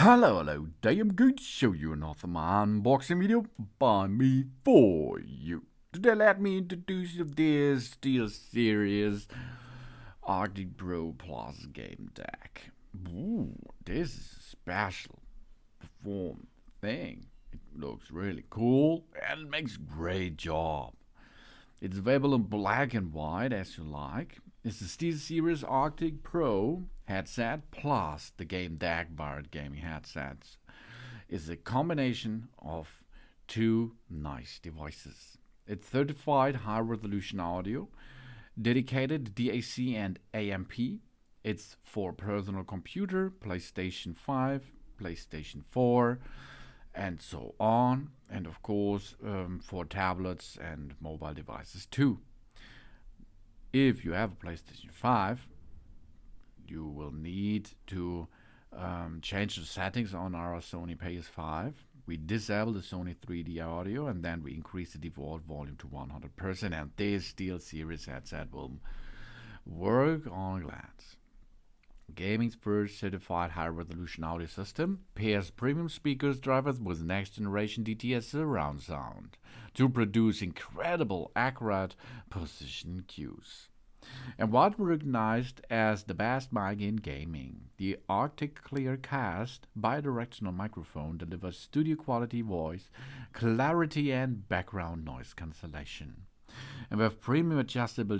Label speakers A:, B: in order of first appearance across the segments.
A: Hello, today I'm going to show you another unboxing video by me for you. Today let me introduce you to this SteelSeries Arctic Pro Plus GameDAC. Ooh, this is a special perform thing. It looks really cool and makes a great job. It's available in black and white as you like. It's the SteelSeries Arctic Pro headset plus the GameDAC wired gaming headsets. It's a combination of two nice devices. It's certified high resolution audio, dedicated DAC and AMP. It's for personal computer, PlayStation 5, PlayStation 4, and so on, and of course for tablets and mobile devices too. If you have a PlayStation 5, you will need to change the settings on our Sony PS5. We disable the Sony 3D audio and then we increase the default volume to 100%, and this SteelSeries headset will work on glance. Gaming's first certified high-resolution audio system pairs premium speakers drivers with next-generation DTS surround sound to produce incredible, accurate position cues. And what recognized as the best mic in gaming, the Arctis ClearCast bidirectional microphone delivers studio-quality voice, clarity, and background noise cancellation. And we have premium adjustable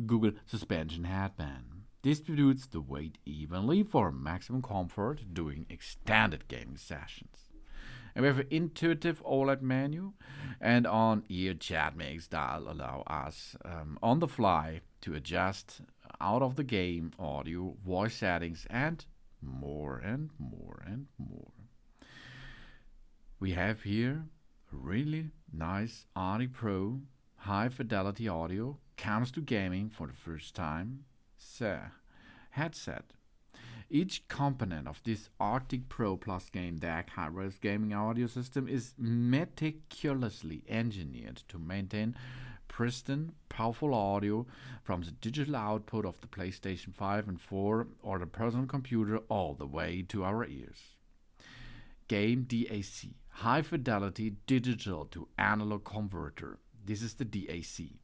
A: goggle suspension headband. Distributes the weight evenly for maximum comfort during extended gaming sessions. And we have an intuitive OLED menu and on-ear ChatMix that allow us on the fly to adjust out of the game audio, voice settings, and more and more and more. We have here a really nice Arctic Pro high fidelity audio, comes to gaming for the first time. Headset. Each component of this Arctic Pro Plus GameDAC high-res gaming audio system is meticulously engineered to maintain pristine, powerful audio from the digital output of the PlayStation 5 and 4 or the personal computer all the way to our ears. GameDAC, high-fidelity digital to analog converter. This is the DAC.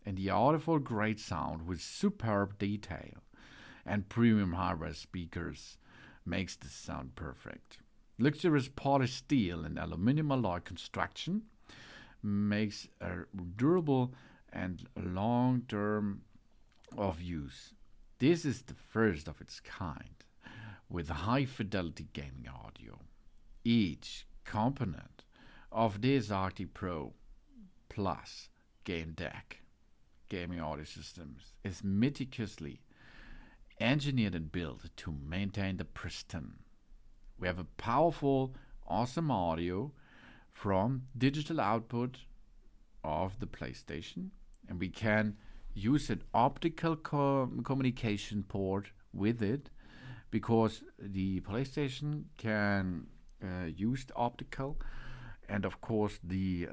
A: And the audible great sound with superb detail and premium high-res speakers makes the sound perfect. Luxurious polished steel and aluminum alloy construction makes a durable and long term of use. This is the first of its kind with high-fidelity gaming audio. Each component of this Arctic Pro Plus GameDAC gaming audio systems is meticulously engineered and built to maintain the pristine. We have a powerful, awesome audio from digital output of the PlayStation, and we can use an optical communication port with it because the PlayStation can use the optical, and of course the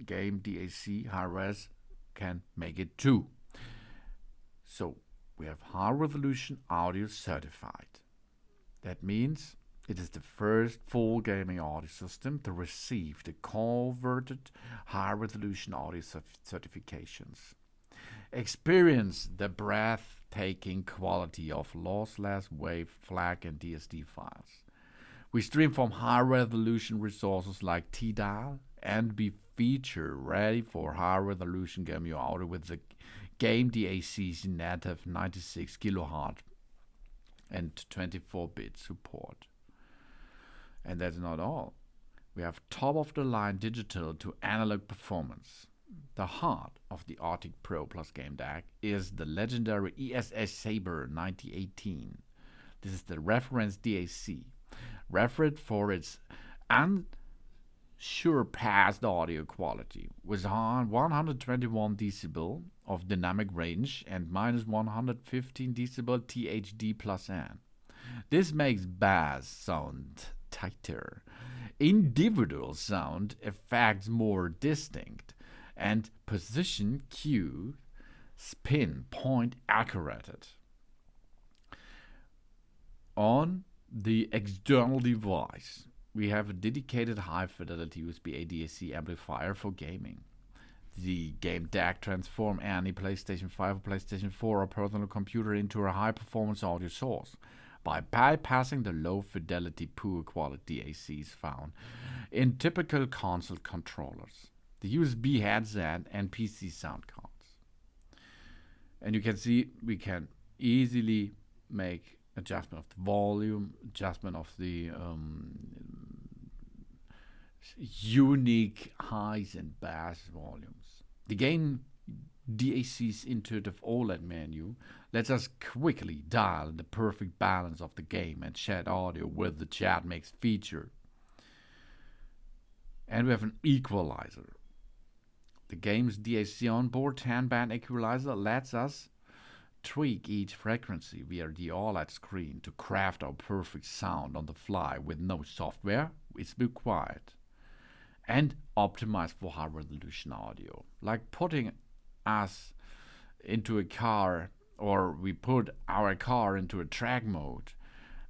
A: game DAC high-res can make it too. So we have high resolution audio certified. That means it is the first full gaming audio system to receive the coveted high resolution audio certifications. Experience the breathtaking quality of lossless WAV, FLAC, and DSD files. We stream from high resolution resources like TDAL and be feature ready for high resolution gaming audio with the GameDAC's native 96 kHz and 24-bit support. And that's not all. We have top of the line digital to analog performance. The heart of the Arctic Pro Plus GameDAC is the legendary ESS Saber 9018. This is the reference DAC, referred for its surpassed audio quality with 121 decibel of dynamic range and minus 115 decibel THD plus N. This makes bass sound tighter, individual sound effects more distinct, and position cue spin point accurate. On The external device. We have a dedicated high-fidelity USB ADAC amplifier for gaming. The GameDAC transforms any PlayStation 5 or PlayStation 4 or personal computer into a high-performance audio source by bypassing the low-fidelity, poor-quality DACs found in typical console controllers, the USB headset, and PC sound cards. And you can see we can easily make adjustment of the volume, adjustment of the unique highs and bass volumes. The game DAC's intuitive OLED menu lets us quickly dial the perfect balance of the game and chat audio with the ChatMix feature. And we have an equalizer. The game's DAC onboard 10-band equalizer lets us tweak each frequency via the OLED screen to craft our perfect sound on the fly with no software is required. And optimize for high resolution audio, like putting us into a car, or we put our car into a track mode.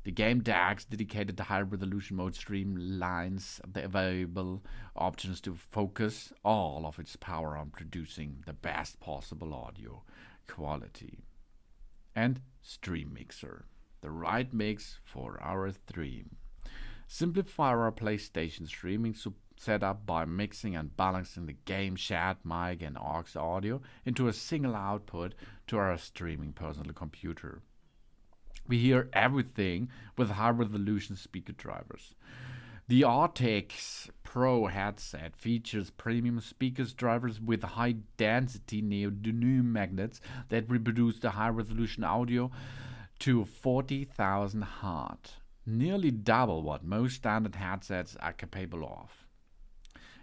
A: The GameDAC's dedicated high resolution mode streamlines the available options to focus all of its power on producing the best possible audio quality. And Stream Mixer, the right mix for our stream. Simplify our PlayStation streaming setup by mixing and balancing the game, chat, mic, and aux audio into a single output to our streaming personal computer. We hear everything with high-resolution speaker drivers. The Arctis Pro headset features premium speakers drivers with high-density neodymium magnets that reproduce the high-resolution audio to 40,000 Hz, nearly double what most standard headsets are capable of.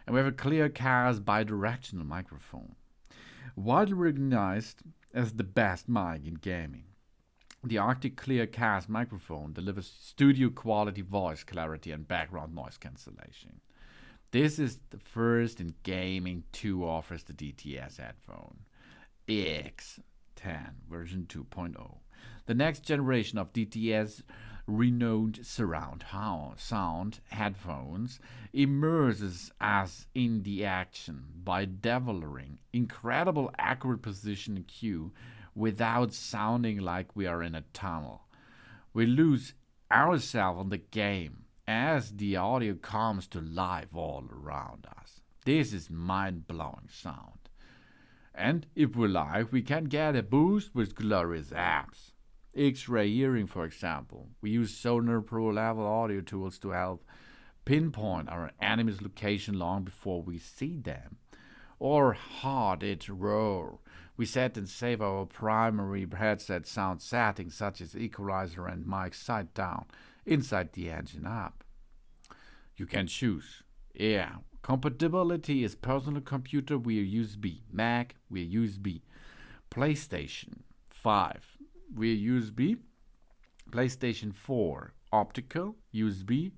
A: And we have a ClearCast bidirectional microphone, widely recognized as the best mic in gaming. The Arctis ClearCast microphone delivers studio-quality voice clarity and background noise cancellation. This is the first in gaming to offer the DTS headphone, X10 version 2.0. The next generation of DTS renowned surround sound headphones immerses us in the action by delivering incredible accurate position and cue without sounding like we are in a tunnel. We lose ourselves in the game as the audio comes to life all around us. This is mind-blowing sound. And if we like, we can get a boost with glorious apps. X-ray hearing, for example. We use Sonar Pro level audio tools to help pinpoint our enemy's location long before we see them. Or hard it roar. We set and save our primary headset sound settings such as equalizer and mic side down inside the engine app. You can choose. Compatibility is personal computer, we are USB. Mac, we are USB. PlayStation 5, we are USB. PlayStation 4, optical, USB.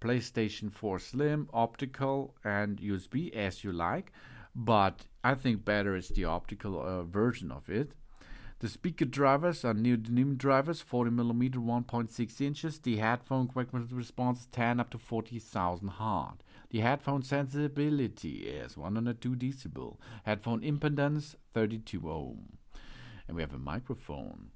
A: PlayStation 4 Slim, optical, and USB as you like. But I think better is the optical version of it. The speaker drivers are neodymium drivers, 40mm, 1.6 inches. The headphone quick response is 10 up to 40,000 Hz. The headphone sensibility is 102 decibel. Headphone impedance 32 ohm. And we have a microphone.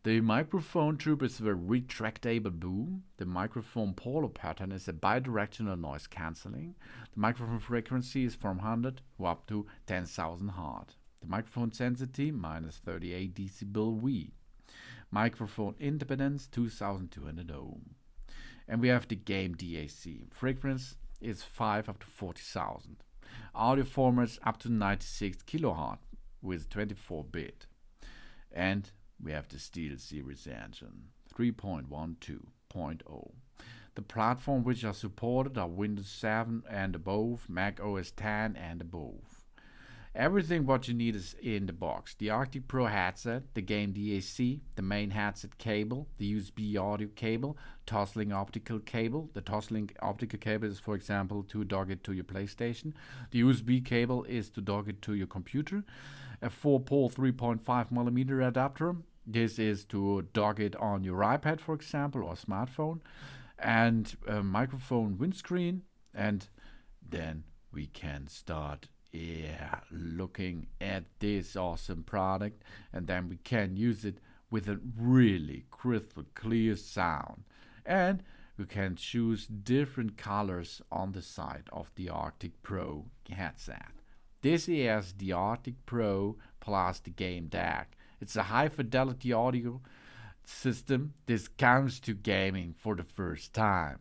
A: The microphone tube is a retractable boom. The microphone polar pattern is a bidirectional noise cancelling. The microphone frequency is from 100 up to 10,000 Hz. The microphone sensitivity minus 38 decibel V. Microphone impedance 2200 ohm. And we have the game DAC. Frequency is 5 up to 40,000. Audio formats up to 96 kHz with 24-bit. And we have the SteelSeries engine 3.12.0. The platform which are supported are Windows 7 and above, Mac OS 10 and above. Everything what you need is in the box. The Arctis Pro headset, the game DAC, the main headset cable, the USB audio cable, Toslink optical cable. The Toslink optical cable is, for example, to dock it to your PlayStation. The USB cable is to dock it to your computer. A 4-pole 3.5mm adapter, This is to dock it on your iPad, for example, or smartphone, and a microphone windscreen, and then we can start looking at this awesome product, and then we can use it with a really crystal clear sound. And you can choose different colors on the side of the Arctic Pro headset. This is the Arctic Pro plus the GameDAC. It's a high fidelity audio system. This comes to gaming for the first time.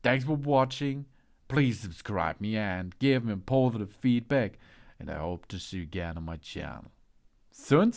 A: Thanks for watching. Please subscribe me and give me positive feedback. And I hope to see you again on my channel. Soon.